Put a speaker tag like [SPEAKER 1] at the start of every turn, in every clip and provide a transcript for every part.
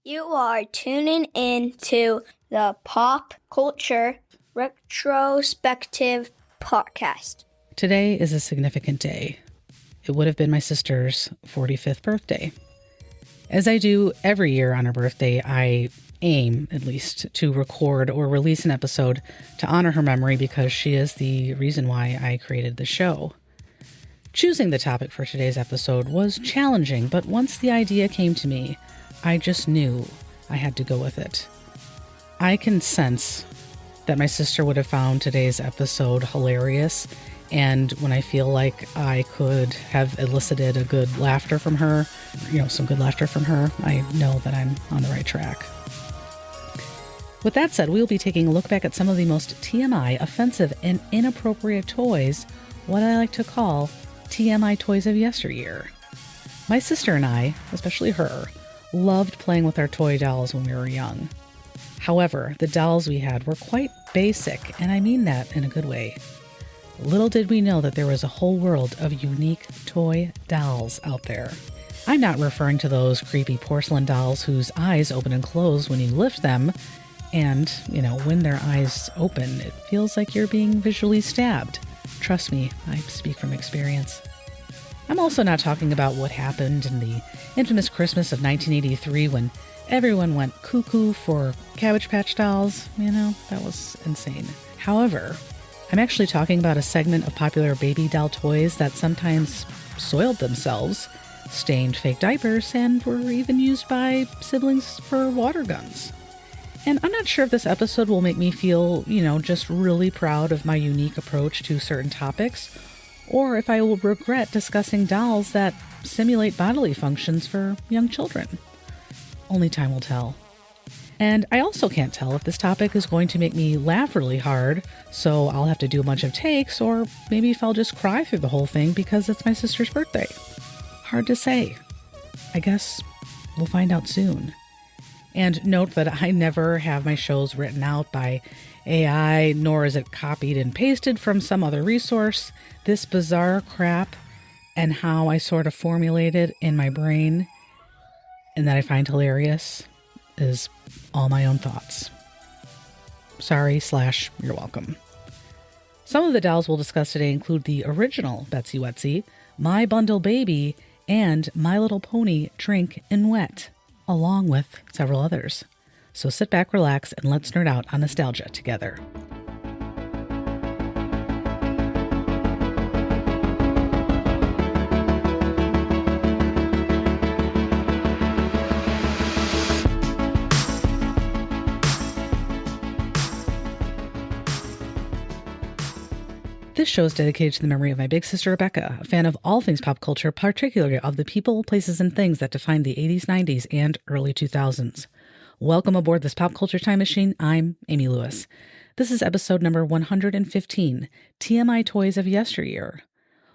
[SPEAKER 1] You are tuning in to the Pop Culture Retrospective podcast.
[SPEAKER 2] Today is a significant day. It would have been my sister's 45th birthday. As I do every year on her birthday, I aim, at least, to record or release an episode to honor her memory because she is the reason why I created the show. Choosing the topic for today's episode was challenging, but once the idea came to me, I just knew I had to go with it. I can sense that my sister would have found today's episode hilarious, and when I feel like I could have elicited a good laughter from her, some good laughter from her, I know that I'm on the right track. With that said, we'll be taking a look back at some of the most TMI, offensive, and inappropriate toys, what I like to call TMI toys of yesteryear. My sister and I, especially her, loved playing with our toy dolls when we were young. However, the dolls we had were quite basic, and I mean that in a good way. Little did we know that there was a whole world of unique toy dolls out there. I'm not referring to those creepy porcelain dolls whose eyes open and close when you lift them, and, when their eyes open, it feels like you're being visually stabbed. Trust me, I speak from experience. I'm also not talking about what happened in the infamous Christmas of 1983 when everyone went cuckoo for Cabbage Patch dolls. That was insane. However, I'm actually talking about a segment of popular baby doll toys that sometimes soiled themselves, stained fake diapers, and were even used by siblings for water guns. And I'm not sure if this episode will make me feel, just really proud of my unique approach to certain topics, or if I will regret discussing dolls that simulate bodily functions for young children. Only time will tell. And I also can't tell if this topic is going to make me laugh really hard, so I'll have to do a bunch of takes, or maybe if I'll just cry through the whole thing because it's my sister's birthday. Hard to say. I guess we'll find out soon. And note that I never have my shows written out by AI, nor is it copied and pasted from some other resource. This bizarre crap and how I sort of formulate it in my brain and that I find hilarious is all my own thoughts. Sorry / you're welcome. Some of the dolls we'll discuss today include the original Betsy Wetsey, My Bundle Baby, and My Little Pony Drink and Wet, along with several others. So sit back, relax, and let's nerd out on nostalgia together. This show is dedicated to the memory of my big sister Rebecca, a fan of all things pop culture, particularly of the people, places, and things that defined the 80s, 90s, and early 2000s. Welcome aboard this pop culture time machine. I'm Amy Lewis. This is episode number 115, TMI Toys of Yesteryear.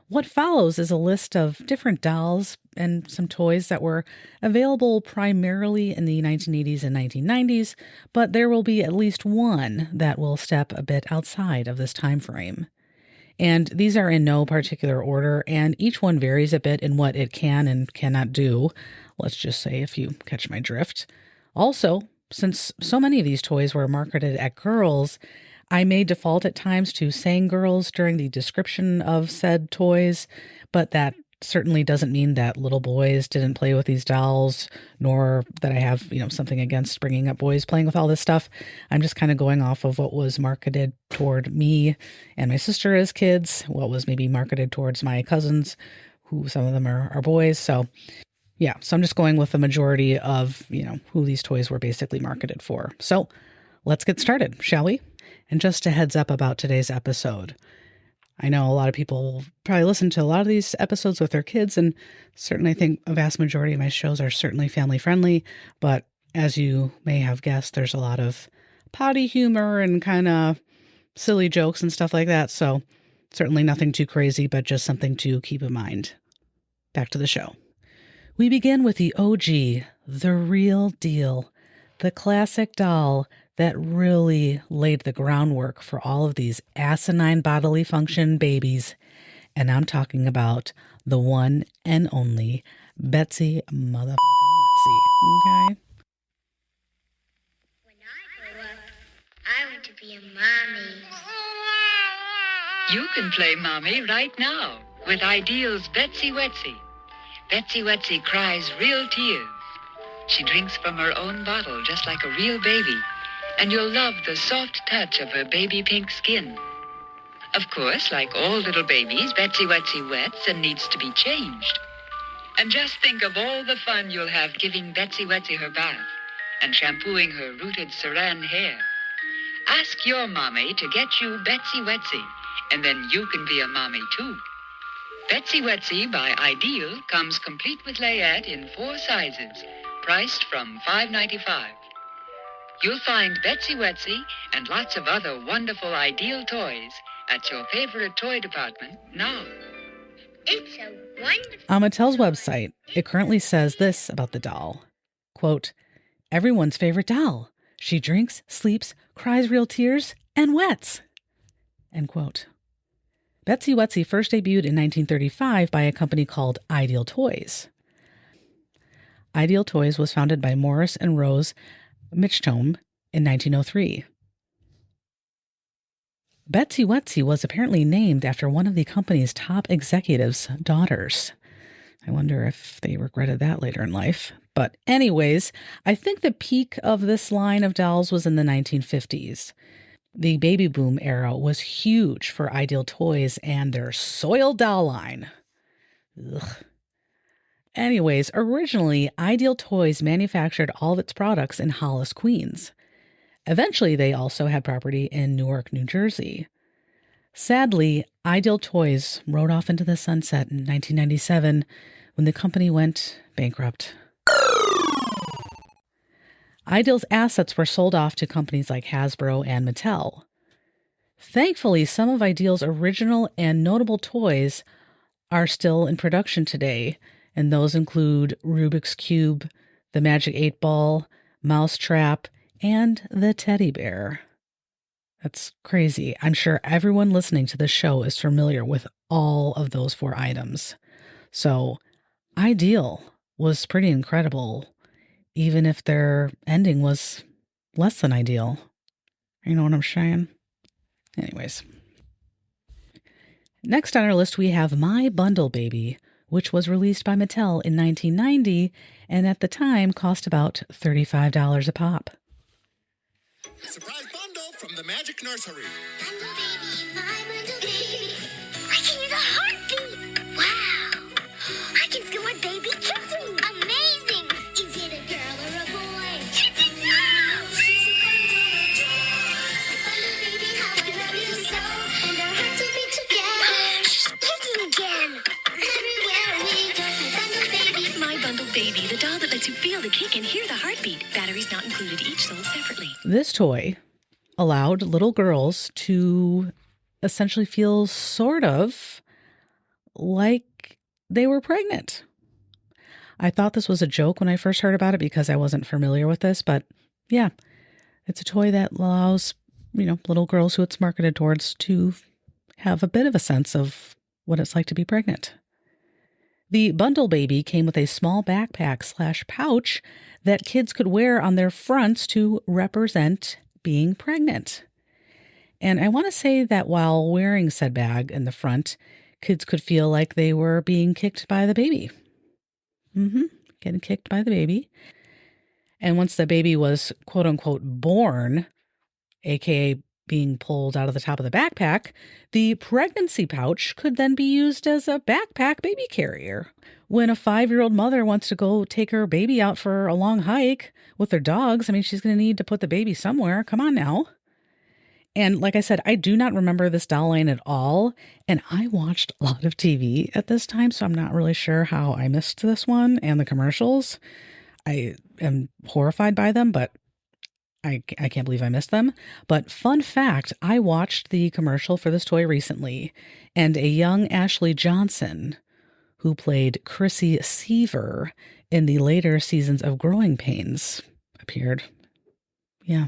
[SPEAKER 2] What follows is a list of different dolls and some toys that were available primarily in the 1980s and 1990s, but there will be at least one that will step a bit outside of this time frame. And these are in no particular order, and each one varies a bit in what it can and cannot do. Let's just say, if you catch my drift. Also, since so many of these toys were marketed at girls, I may default at times to saying girls during the description of said toys, but that certainly doesn't mean that little boys didn't play with these dolls, nor that I have, something against bringing up boys playing with all this stuff. I'm just kind of going off of what was marketed toward me and my sister as kids, what was maybe marketed towards my cousins, who some of them are boys. So yeah, so I'm just going with the majority of, who these toys were basically marketed for. So let's get started, shall we? And just a heads up about today's episode. I know a lot of people probably listen to a lot of these episodes with their kids, and certainly I think a vast majority of my shows are certainly family friendly, but as you may have guessed, there's a lot of potty humor and kind of silly jokes and stuff like that, so certainly nothing too crazy, but just something to keep in mind. Back to the show. We begin with the OG, the real deal, the classic doll that really laid the groundwork for all of these asinine bodily function babies. And I'm talking about the one and only Betsy motherfucking Wetsey. Okay?
[SPEAKER 3] Mommy. You can play Mommy right now with Ideal's Betsy Wetsey. Betsy Wetsey cries real tears. She drinks from her own bottle just like a real baby, and you'll love the soft touch of her baby pink skin. Of course, like all little babies, Betsy Wetsey wets and needs to be changed. And just think of all the fun you'll have giving Betsy Wetsey her bath and shampooing her rooted saran hair. Ask your mommy to get you Betsy Wetsey, and then you can be a mommy too. Betsy Wetsey by Ideal comes complete with layette in 4 sizes, priced from $5.95. You'll find Betsy Wetsey and lots of other wonderful Ideal toys at your favorite toy department now. It's a wonderful...
[SPEAKER 2] On Mattel's website, it currently says this about the doll. Quote, everyone's favorite doll. She drinks, sleeps, cries real tears, and wets. End quote. Betsy Wetsey first debuted in 1935 by a company called Ideal Toys. Ideal Toys was founded by Morris and Rose Mitchum in 1903. Betsy Wetsey was apparently named after one of the company's top executives' daughters. I wonder if they regretted that later in life. But anyways, I think the peak of this line of dolls was in the 1950s. The baby boom era was huge for Ideal Toys and their soiled doll line. Ugh. Anyways, originally, Ideal Toys manufactured all of its products in Hollis, Queens. Eventually, they also had property in Newark, New Jersey. Sadly, Ideal Toys rode off into the sunset in 1997 when the company went bankrupt. Ideal's assets were sold off to companies like Hasbro and Mattel. Thankfully, some of Ideal's original and notable toys are still in production today, and those include Rubik's Cube, the Magic 8-Ball, Mousetrap, and the Teddy Bear. That's crazy. I'm sure everyone listening to this show is familiar with all of those 4 items. So, Ideal was pretty incredible, even if their ending was less than ideal. You know what I'm saying? Anyways. Next on our list, we have My Bundle Baby, which was released by Mattel in 1990 and at the time cost about $35 a pop.
[SPEAKER 4] Surprise bundle from the Magic Nursery.
[SPEAKER 5] Bundle baby, my bundle baby. I can hear the heartbeat. Wow. I can feel my baby kissing. Amazing. Is it a girl or a boy? It's a girl. She's a bundle of joy. Bundle baby, how I love you so. And our hearts will beat together. She's kicking again. Everywhere we go. Bundle baby.
[SPEAKER 6] My Bundle Baby, the doll that lets you feel the kick and hear the heartbeat. Batteries not included, each sold separately.
[SPEAKER 2] This toy allowed little girls to essentially feel sort of like they were pregnant. I thought this was a joke when I first heard about it because I wasn't familiar with this, but yeah, it's a toy that allows, little girls who it's marketed towards to have a bit of a sense of what it's like to be pregnant. The Bundle Baby came with a small backpack/pouch that kids could wear on their fronts to represent being pregnant. And I want to say that while wearing said bag in the front, kids could feel like they were being kicked by the baby. Getting kicked by the baby. And once the baby was quote unquote born, aka being pulled out of the top of the backpack, the pregnancy pouch could then be used as a backpack baby carrier. When a 5-year-old mother wants to go take her baby out for a long hike with their dogs, she's going to need to put the baby somewhere. Come on now. And like I said, I do not remember this doll line at all. And I watched a lot of TV at this time, so I'm not really sure how I missed this one and the commercials. I am horrified by them, but I can't believe I missed them. But fun fact, I watched the commercial for this toy recently, and a young Ashley Johnson, who played Chrissy Seaver in the later seasons of Growing Pains, appeared. Yeah,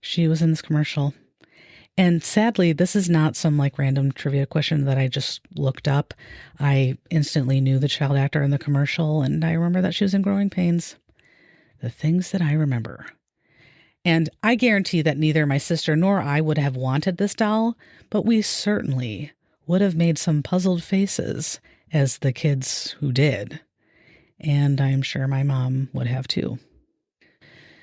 [SPEAKER 2] she was in this commercial. And sadly, this is not some random trivia question that I just looked up. I instantly knew the child actor in the commercial, and I remember that she was in Growing Pains. The things that I remember. And I guarantee that neither my sister nor I would have wanted this doll, but we certainly would have made some puzzled faces as the kids who did. And I'm sure my mom would have too.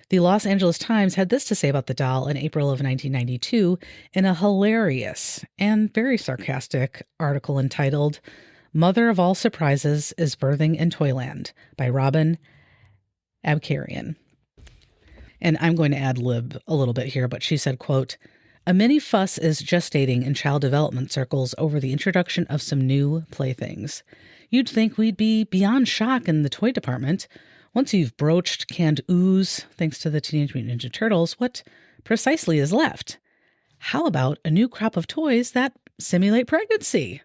[SPEAKER 2] The Los Angeles Times had this to say about the doll in April of 1992 in a hilarious and very sarcastic article entitled, "Mother of All Surprises is Birthing in Toyland" by Robin Abkarian. And I'm going to ad-lib a little bit here, but she said, quote, "A mini fuss is gestating in child development circles over the introduction of some new playthings. You'd think we'd be beyond shock in the toy department. Once you've broached canned ooze, thanks to the Teenage Mutant Ninja Turtles, what precisely is left? How about a new crop of toys that simulate pregnancy?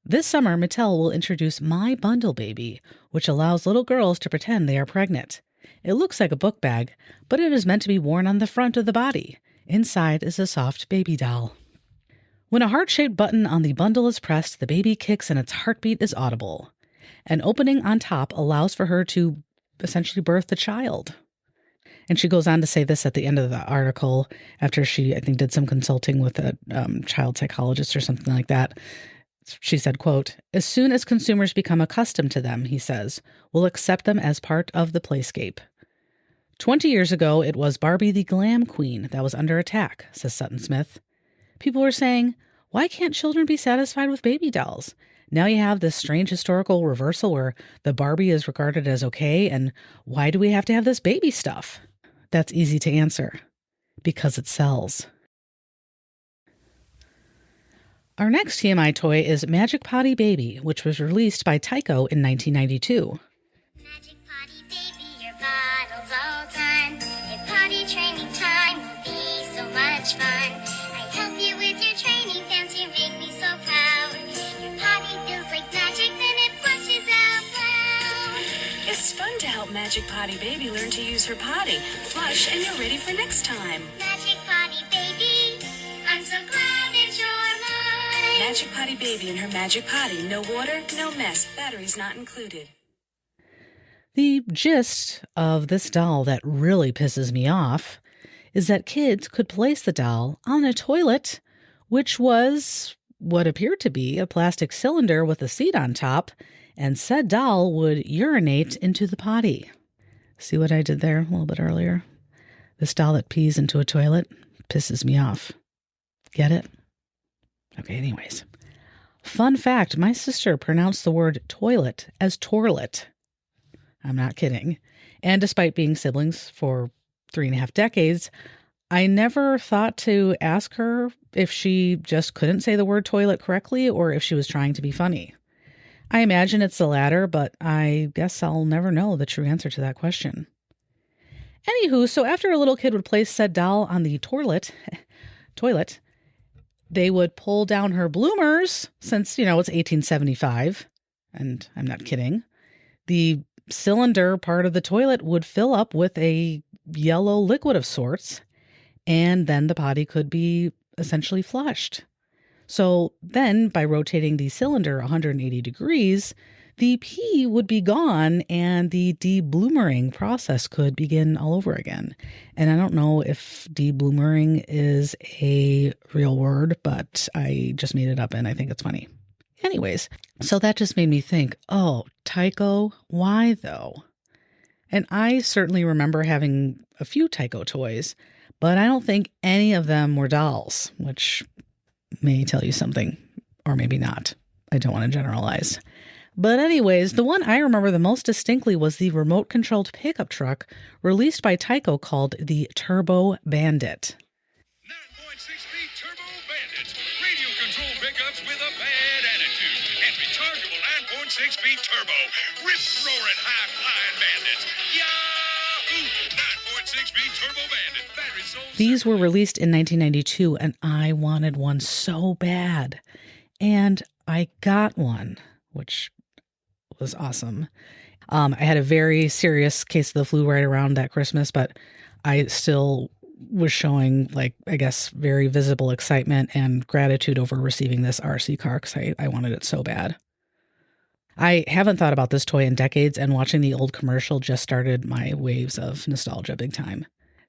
[SPEAKER 2] This summer, Mattel will introduce My Bundle Baby, which allows little girls to pretend they are pregnant. It looks like a book bag, but it is meant to be worn on the front of the body. Inside is a soft baby doll. When a heart-shaped button on the bundle is pressed, the baby kicks and its heartbeat is audible. An opening on top allows for her to essentially birth the child." And she goes on to say this at the end of the article after she, I think, did some consulting with a child psychologist or something like that. She said, quote, "As soon as consumers become accustomed to them," he says, "we'll accept them as part of the playscape. 20 years ago, it was Barbie the glam queen that was under attack," says Sutton Smith. "People were saying, why can't children be satisfied with baby dolls? Now you have this strange historical reversal where the Barbie is regarded as okay, and why do we have to have this baby stuff?" That's easy to answer. Because it sells. Our next TMI toy is Magic Potty Baby, which was released by Tyco in 1992.
[SPEAKER 5] Magic potty baby, your bottle's all done. Your potty training time will be so much fun. I help you with your training dance, you make me so proud. Your potty feels like magic, then it flushes out loud.
[SPEAKER 6] It's fun to help Magic Potty Baby learn to use her potty. Flush and you're ready for next time.
[SPEAKER 5] Magic potty baby, I'm so glad it's your mine.
[SPEAKER 6] Magic Potty Baby and her Magic Potty. No water, no mess. Batteries not included.
[SPEAKER 2] The gist of this doll that really pisses me off is that kids could place the doll on a toilet, which was what appeared to be a plastic cylinder with a seat on top, and said doll would urinate into the potty. See what I did there a little bit earlier? This doll that pees into a toilet pisses me off. Get it? Okay, anyways. Fun fact, my sister pronounced the word toilet as torlet. I'm not kidding. And despite being siblings for 3.5 decades, I never thought to ask her if she just couldn't say the word toilet correctly or if she was trying to be funny. I imagine it's the latter, but I guess I'll never know the true answer to that question. Anywho, so after a little kid would place said doll on the toilet, they would pull down her bloomers since, it's 1875. And I'm not kidding. The cylinder part of the toilet would fill up with a yellow liquid of sorts, and then the potty could be essentially flushed. So then, by rotating the cylinder 180 degrees, the pee would be gone and the debloomering process could begin all over again. And I don't know if debloomering is a real word, but I just made it up and I think it's funny. Anyways, so that just made me think, oh, Tyco, why though? And I certainly remember having a few Tyco toys, but I don't think any of them were dolls, which may tell you something, or maybe not. I don't want to generalize. But anyways, the one I remember the most distinctly was the remote-controlled pickup truck released by Tyco called the Turbo Bandit.
[SPEAKER 7] 9.6-speed Turbo Bandits. Radio-controlled pickups with a bad attitude. And rechargeable 9.6-speed turbo. Rip-roaring, high-flying bandits. Yahoo! 9.6-speed Turbo Bandit. Battery sold.
[SPEAKER 2] These were released in 1992, and I wanted one so bad. And I got one, which was awesome. I had a very serious case of the flu right around that Christmas, but I still was showing, very visible excitement and gratitude over receiving this RC car because I wanted it so bad. I haven't thought about this toy in decades, and watching the old commercial just started my waves of nostalgia big time.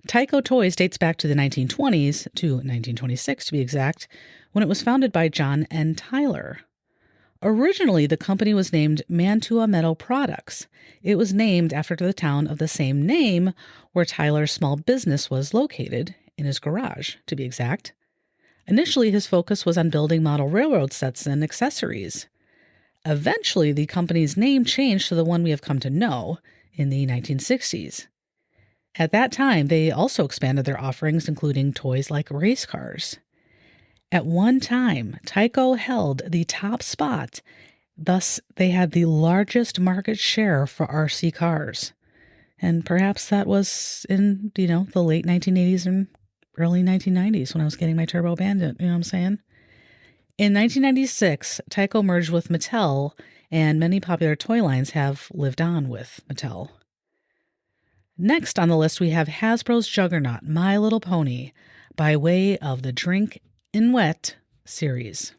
[SPEAKER 2] Tyco Toys dates back to the 1920s, to 1926 to be exact, when it was founded by John N. Tyler. Originally, the company was named Mantua Metal Products. It was named after the town of the same name where Tyler's small business was located, in his garage, to be exact. Initially, his focus was on building model railroad sets and accessories. Eventually, the company's name changed to the one we have come to know in the 1960s. At that time, they also expanded their offerings, including toys like race cars. At one time, Tyco held the top spot. Thus, they had the largest market share for RC cars. And perhaps that was in, the late 1980s and early 1990s when I was getting my Turbo Bandit. You know what I'm saying? In 1996, Tyco merged with Mattel, and many popular toy lines have lived on with Mattel. Next on the list, we have Hasbro's juggernaut, My Little Pony, by way of the Drink in Wet series.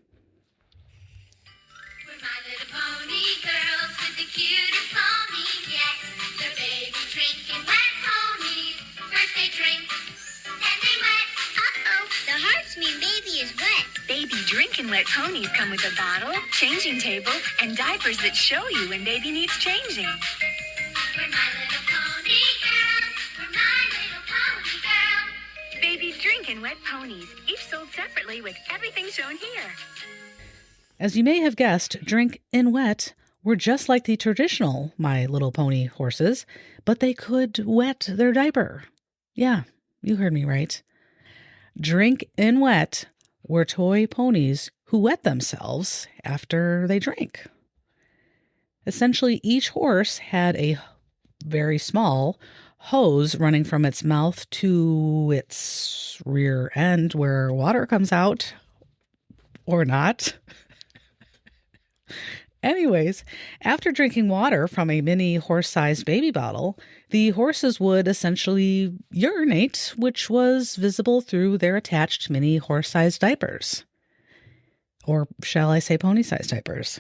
[SPEAKER 5] We're my little pony girls with the cutest ponies yet. They're baby drinking wet ponies. First they drink, then they wet. Uh-oh, the hearts mean baby is wet.
[SPEAKER 6] Baby drinking wet ponies come with a bottle, changing table, and diapers that show you when baby needs changing.
[SPEAKER 5] We're my little pony girls. We're my little pony girls.
[SPEAKER 6] Baby drinking wet ponies, each sold separately with everything shown here.
[SPEAKER 2] As you may have guessed, Drink in Wet were just like the traditional My Little Pony horses, but they could wet their diaper. Yeah, you heard me right. Drink in Wet were toy ponies who wet themselves after they drank. Essentially, each horse had a very small hose running from its mouth to its rear end where water comes out, or not. Anyways, after drinking water from a mini horse-sized baby bottle, the horses would essentially urinate, which was visible through their attached mini horse-sized diapers. Or shall I say pony-sized diapers?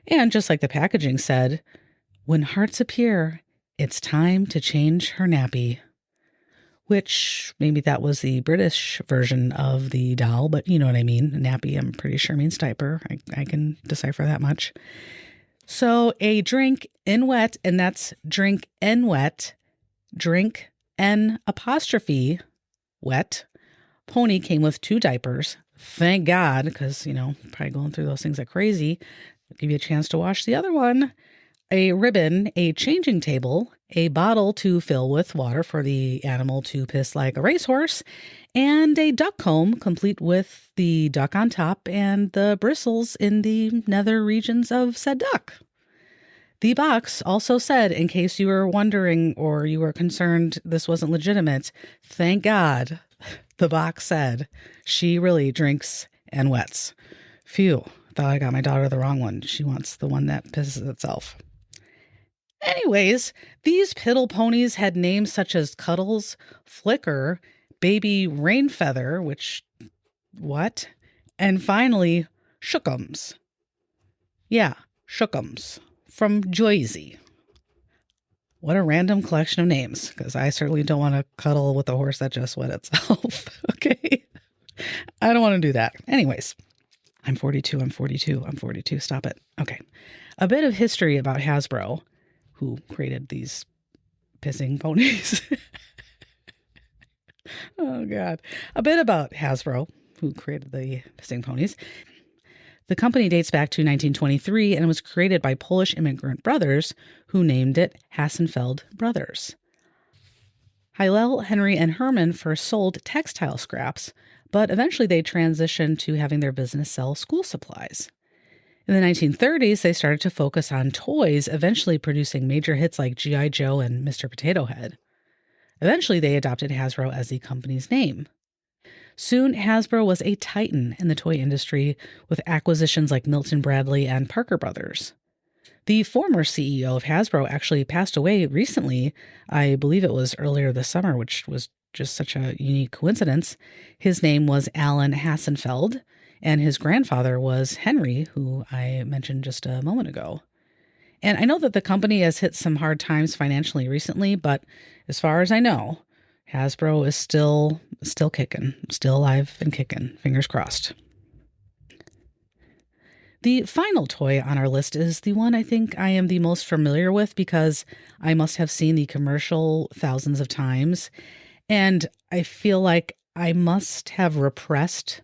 [SPEAKER 2] And just like the packaging said, when hearts appear, it's time to change her nappy. Which, maybe that was the British version of the doll, but you know what I mean. Nappy, I'm pretty sure means diaper. I can decipher that much. So a drink in wet, and that's drink N wet, drink N apostrophe wet. Pony came with 2 diapers. Thank God, because, probably going through those things like crazy. I'll give you a chance to wash the other one. A ribbon, a changing table, a bottle to fill with water for the animal to piss like a racehorse, and a duck comb complete with the duck on top and the bristles in the nether regions of said duck. The box also said, in case you were wondering or you were concerned this wasn't legitimate, thank God the box said she really drinks and wets. Phew, thought I got my daughter the wrong one. She wants the one that pisses itself. Anyways, these piddle ponies had names such as Cuddles, Flicker, Baby Rainfeather, what? And finally, Shookums. Yeah, Shookums from Joyzy. What a random collection of names, because I certainly don't want to cuddle with a horse that just wet itself. Okay? I don't want to do that. Anyways, I'm 42. Stop it. Okay. A bit of history about Hasbro, who created these pissing ponies. Oh, God. A bit about Hasbro, who created the pissing ponies. The company dates back to 1923 and was created by Polish immigrant brothers who named it Hassenfeld Brothers. Hillel, Henry, and Herman first sold textile scraps, but eventually they transitioned to having their business sell school supplies. In the 1930s, they started to focus on toys, eventually producing major hits like G.I. Joe and Mr. Potato Head. Eventually, they adopted Hasbro as the company's name. Soon, Hasbro was a titan in the toy industry with acquisitions like Milton Bradley and Parker Brothers. The former CEO of Hasbro actually passed away recently. I believe it was earlier this summer, which was just such a unique coincidence. His name was Alan Hassenfeld, and his grandfather was Henry, who I mentioned just a moment ago. And I know that the company has hit some hard times financially recently, but as far as I know, Hasbro is still kicking, still alive and kicking. Fingers crossed. The final toy on our list is the one I think I am the most familiar with because I must have seen the commercial thousands of times. And I feel like I must have repressed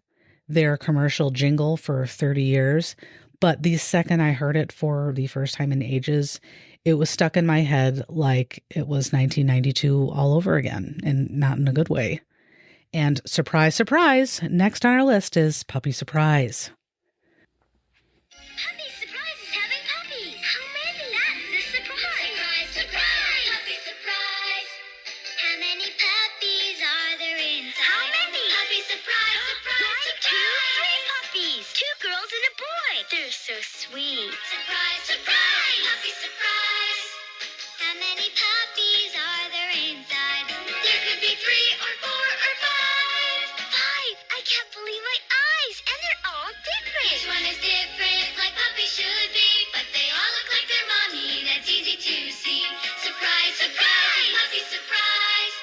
[SPEAKER 2] their commercial jingle for 30 years. But the second I heard it for the first time in ages, it was stuck in my head like it was 1992 all over again, and not in a good way. And surprise, surprise, next on our list is Puppy Surprise.
[SPEAKER 5] Puppy Surprise is having puppies. How many? That's the surprise. Surprise, surprise. Puppy Surprise. How many puppies are there inside? How many? Puppy Surprise, surprise, surprise. 3 puppies. 2 girls and a boy. They're so sweet. Surprise, surprise. Puppy Surprise. How many puppies are there inside? There could be 3 or 4 or 5. 5. I can't believe my eyes. And they're all different. Each one is different, like puppies should be. But they all look like their mommy. That's easy to see. Surprise, surprise. Puppy Surprise.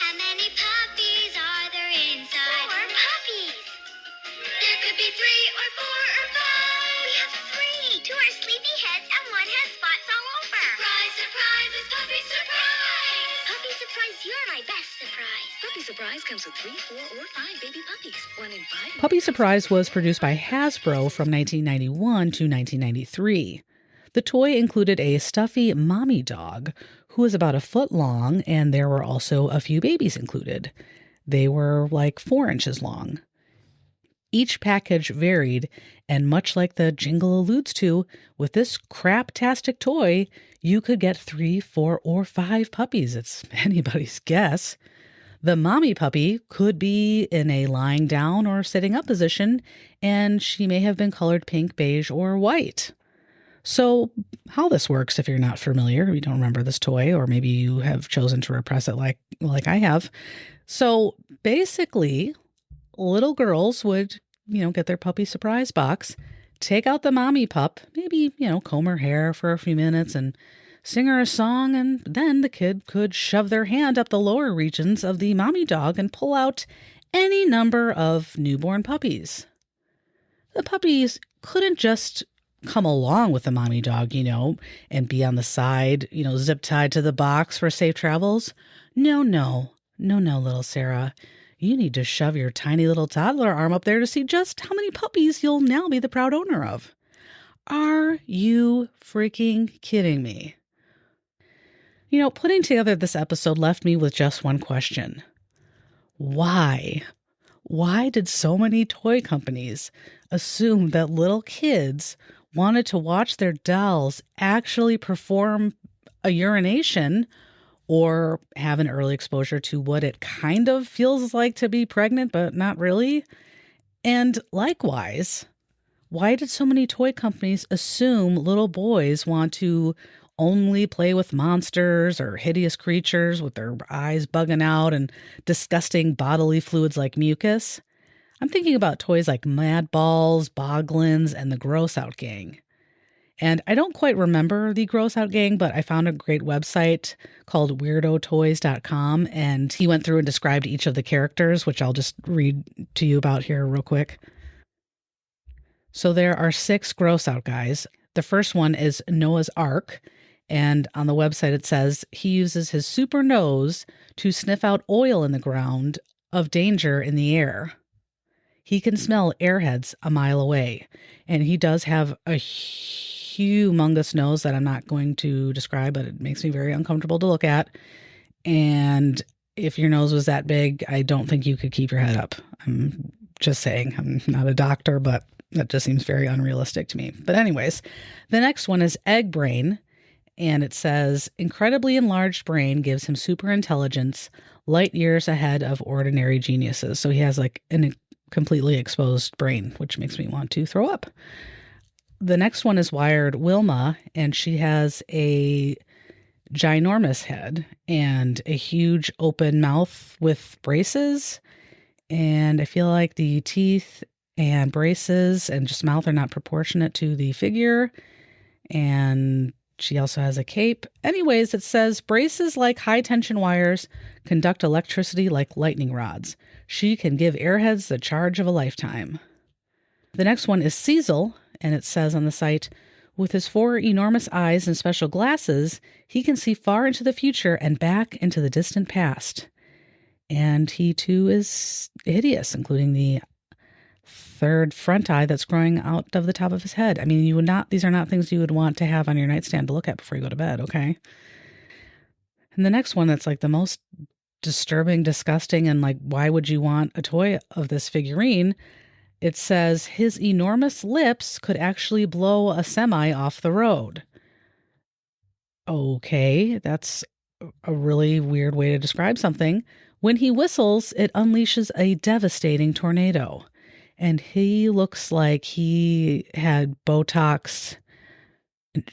[SPEAKER 5] How many puppies are there inside? 4 puppies. There could be 3 or 4 or 5. We have 3. 2 are sleepy heads and 1 has spots all over. Surprise, surprise, it's Puppy Surprise. Puppy Surprise, you're my best surprise.
[SPEAKER 6] Puppy Surprise comes with 3, 4, or 5 baby puppies. 1 in 5.
[SPEAKER 2] Puppy Surprise was produced by Hasbro from 1991 to 1993. The toy included a stuffy mommy dog who was about a foot long, and there were also a few babies included. They were like 4 inches long. Each package varied, and much like the jingle alludes to, with this craptastic toy, you could get 3, 4, or 5 puppies. It's anybody's guess. The mommy puppy could be in a lying down or sitting up position, and she may have been colored pink, beige, or white. So how this works, if you're not familiar, you don't remember this toy, or maybe you have chosen to repress it like I have. So basically, little girls would, get their Puppy Surprise box, take out the mommy pup, maybe, comb her hair for a few minutes and sing her a song, and then the kid could shove their hand up the lower regions of the mommy dog and pull out any number of newborn puppies. The puppies couldn't just come along with the mommy dog, and be on the side, zip tied to the box for safe travels. No, little Sarah. You need to shove your tiny little toddler arm up there to see just how many puppies you'll now be the proud owner of. Are you freaking kidding me? Putting together this episode left me with just one question. Why? Why did so many toy companies assume that little kids wanted to watch their dolls actually perform a urination or have an early exposure to what it kind of feels like to be pregnant, but not really? And likewise, why did so many toy companies assume little boys want to only play with monsters or hideous creatures with their eyes bugging out and disgusting bodily fluids like mucus? I'm thinking about toys like Mad Balls, Boglins, and the Gross Out Gang. And I don't quite remember the Gross Out Gang, but I found a great website called weirdotoys.com, and he went through and described each of the characters, which I'll just read to you about here real quick. So there are 6 Gross Out guys. The first one is Noah's Ark, and on the website it says he uses his super nose to sniff out oil in the ground of danger in the air. He can smell airheads a mile away, and he does have a humongous nose that I'm not going to describe, but it makes me very uncomfortable to look at. And if your nose was that big, I don't think you could keep your head up. I'm just saying. I'm not a doctor, but that just seems very unrealistic to me. But anyways, the next one is Egg Brain, and it says incredibly enlarged brain gives him super intelligence, light years ahead of ordinary geniuses. So he has like a completely exposed brain, which makes me want to throw up. The next one is Wired Wilma, and she has a ginormous head and a huge open mouth with braces. And I feel like the teeth and braces and just mouth are not proportionate to the figure. And She also has a cape. Anyways, it says braces like high tension wires conduct electricity like lightning rods. She can give airheads the charge of a lifetime. The next one is Cecil, and it says on the site, with his 4 enormous eyes and special glasses, he can see far into the future and back into the distant past. And he too is hideous, including the 3rd front eye that's growing out of the top of his head. I mean, these are not things you would want to have on your nightstand to look at before you go to bed, okay? And the next one that's like the most disturbing, disgusting, and like, why would you want a toy of this figurine? It says his enormous lips could actually blow a semi off the road. Okay, that's a really weird way to describe something. When he whistles, it unleashes a devastating tornado. And he looks like he had Botox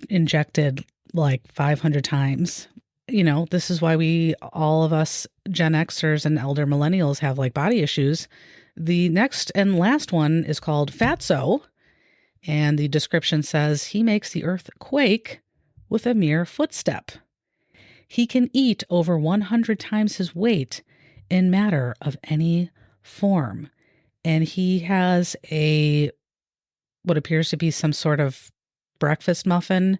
[SPEAKER 2] injected like 500 times. You know, this is why all of us Gen Xers and elder millennials have like body issues. The next and last one is called Fatso. And the description says he makes the earth quake with a mere footstep. He can eat over 100 times his weight in matter of any form. And he has what appears to be some sort of breakfast muffin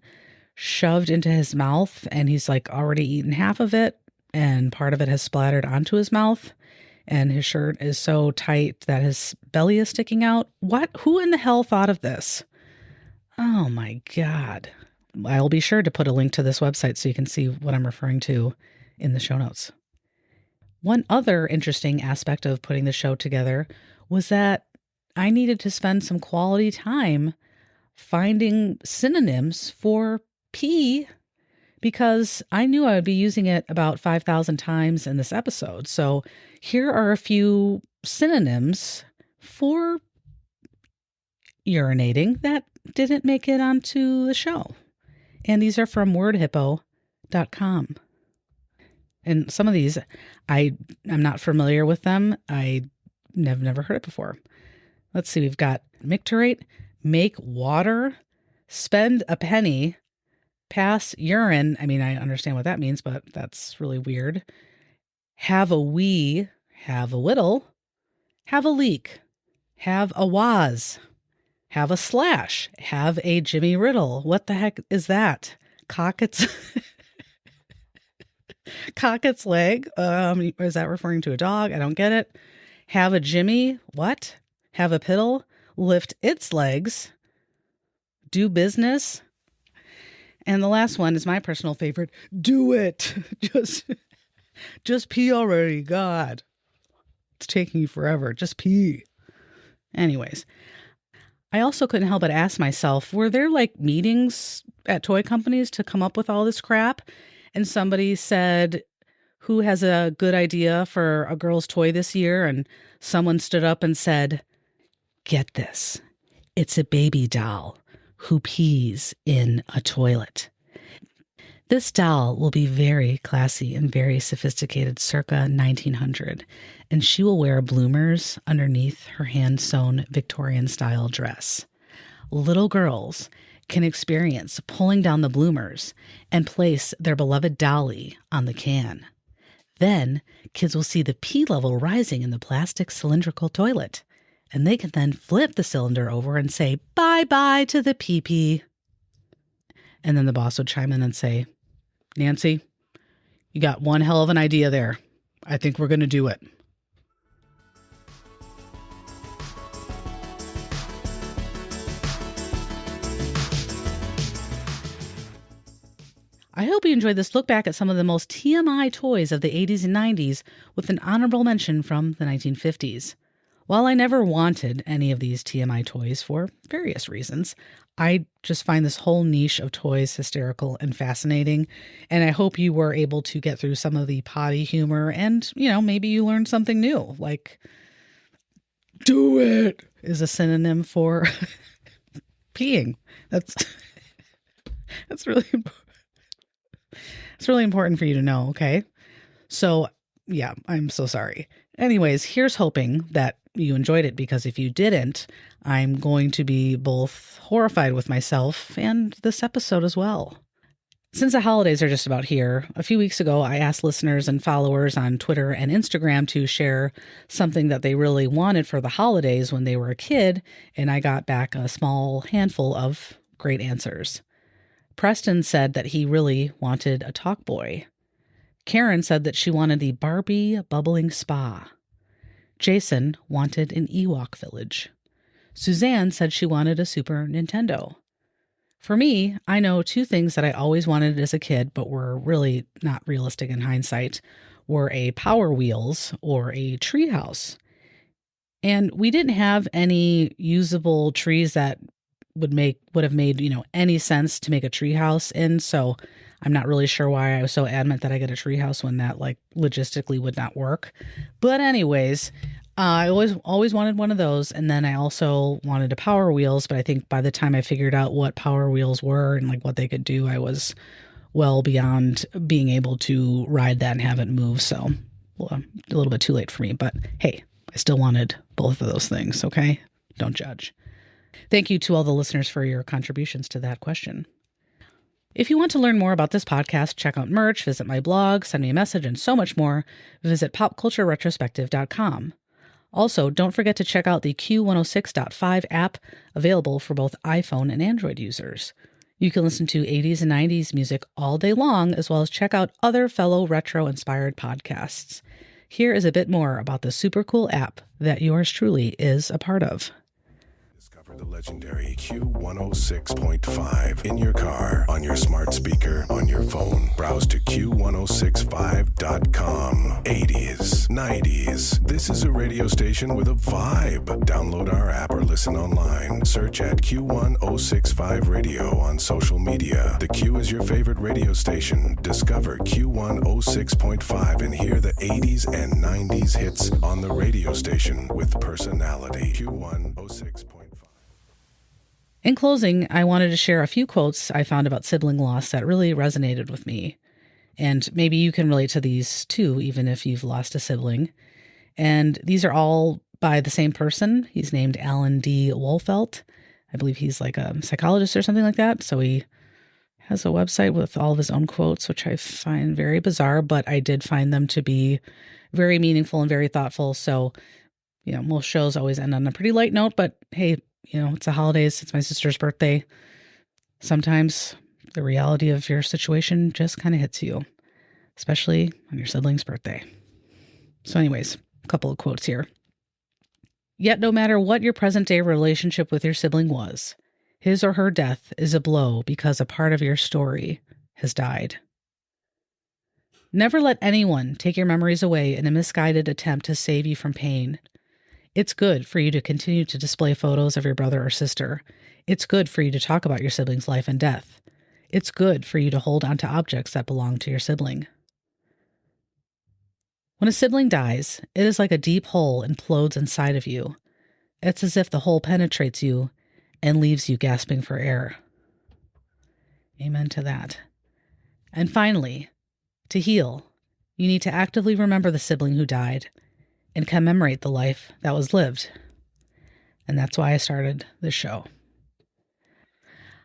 [SPEAKER 2] shoved into his mouth, and he's like already eaten half of it, and part of it has splattered onto his mouth, and his shirt is so tight that his belly is sticking out. What? Who in the hell thought of this? Oh my God. I'll be sure to put a link to this website so you can see what I'm referring to in the show notes. One other interesting aspect of putting the show together was that I needed to spend some quality time finding synonyms for pee, because I knew I would be using it about 5,000 times in this episode. So here are a few synonyms for urinating that didn't make it onto the show. And these are from wordhippo.com. And some of these, I'm not familiar with them. I've never heard it before. Let's see. We've got micturate, make water, spend a penny, pass urine. I mean, I understand what that means, but that's really weird. Have a wee, have a whittle, have a leak, have a waz, have a slash, have a Jimmy Riddle. What the heck is that? Cockett's Cockett's leg. Is that referring to a dog? I don't get it. Have a Jimmy. What? Have a piddle. Lift its legs. Do business. And the last one is my personal favorite. Do it. Just pee already. God. It's taking you forever. Just pee. Anyways. I also couldn't help but ask myself, were there like meetings at toy companies to come up with all this crap? And somebody said, who has a good idea for a girl's toy this year? And someone stood up and said, get this. It's a baby doll who pees in a toilet. This doll will be very classy and very sophisticated circa 1900, and she will wear bloomers underneath her hand-sewn Victorian-style dress. Little girls can experience pulling down the bloomers and place their beloved dolly on the can. Then, kids will see the pee level rising in the plastic cylindrical toilet, and they can then flip the cylinder over and say, bye-bye to the pee-pee. And then the boss would chime in and say, Nancy, you got one hell of an idea there. I think we're going to do it. I hope you enjoyed this look back at some of the most TMI toys of the 80s and 90s with an honorable mention from the 1950s. While I never wanted any of these TMI toys for various reasons, I just find this whole niche of toys hysterical and fascinating, and I hope you were able to get through some of the potty humor and, maybe you learned something new, like do it is a synonym for peeing. That's really important. It's really important for you to know, okay? So, yeah, I'm so sorry. Anyways, here's hoping that you enjoyed it, because if you didn't, I'm going to be both horrified with myself and this episode as well. Since the holidays are just about here, a few weeks ago, I asked listeners and followers on Twitter and Instagram to share something that they really wanted for the holidays when they were a kid, and I got back a small handful of great answers. Preston said that he really wanted a talk boy. Karen said that she wanted the Barbie bubbling spa. Jason wanted an Ewok village. Suzanne said she wanted a Super Nintendo. For me, I know two things that I always wanted as a kid, but were really not realistic in hindsight, were a Power Wheels or a treehouse. And we didn't have any usable trees that would have made, any sense to make a treehouse in. So I'm not really sure why I was so adamant that I get a treehouse when that logistically would not work. But anyways, I always wanted one of those. And then I also wanted a Power Wheels. But I think by the time I figured out what Power Wheels were and what they could do, I was well beyond being able to ride that and have it move. So a little bit too late for me. But hey, I still wanted both of those things. Okay, don't judge. Thank you to all the listeners for your contributions to that question. If you want to learn more about this podcast, check out merch, visit my blog, send me a message, and so much more, visit popcultureretrospective.com. Also, don't forget to check out the Q106.5 app, available for both iPhone and Android users. You can listen to 80s and 90s music all day long, as well as check out other fellow retro-inspired podcasts. Here is a bit more about the super cool app that yours truly is a part of.
[SPEAKER 8] Discover the legendary Q106.5 in your car, on your smart speaker, on your phone. Browse to Q1065.com. 80s, 90s. This is a radio station with a vibe. Download our app or listen online. Search at Q1065 Radio on social media. The Q is your favorite radio station. Discover Q106.5 and hear the 80s and 90s hits on the radio station with personality. Q106.5.
[SPEAKER 2] In closing, I wanted to share a few quotes I found about sibling loss that really resonated with me. And maybe you can relate to these too, even if you've lost a sibling. And these are all by the same person. He's named Alan D. Wolfelt. I believe he's like a psychologist or something like that. So he has a website with all of his own quotes, which I find very bizarre, but I did find them to be very meaningful and very thoughtful. So, most shows always end on a pretty light note, but hey, it's the holidays. It's my sister's birthday. Sometimes the reality of your situation just kind of hits you, especially on your sibling's birthday. So anyways, a couple of quotes here. Yet no matter what your present day relationship with your sibling was, his or her death is a blow because a part of your story has died. Never let anyone take your memories away in a misguided attempt to save you from pain. It's good for you to continue to display photos of your brother or sister. It's good for you to talk about your sibling's life and death. It's good for you to hold onto objects that belong to your sibling. When a sibling dies, it is like a deep hole implodes inside of you. It's as if the hole penetrates you and leaves you gasping for air. Amen to that. And finally, to heal, you need to actively remember the sibling who died and commemorate the life that was lived. And that's why I started this show.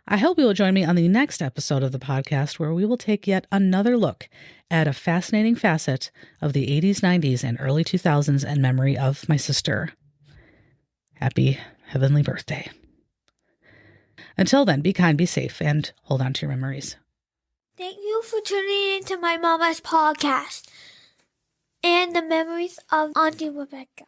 [SPEAKER 2] I hope you will join me on the next episode of the podcast, where we will take yet another look at a fascinating facet of the 80s, 90s, and early 2000s in memory of my sister. Happy heavenly birthday. Until then, be kind, be safe, and hold on to your memories.
[SPEAKER 5] Thank you for tuning in to my mama's podcast and the memories of Auntie Rebecca.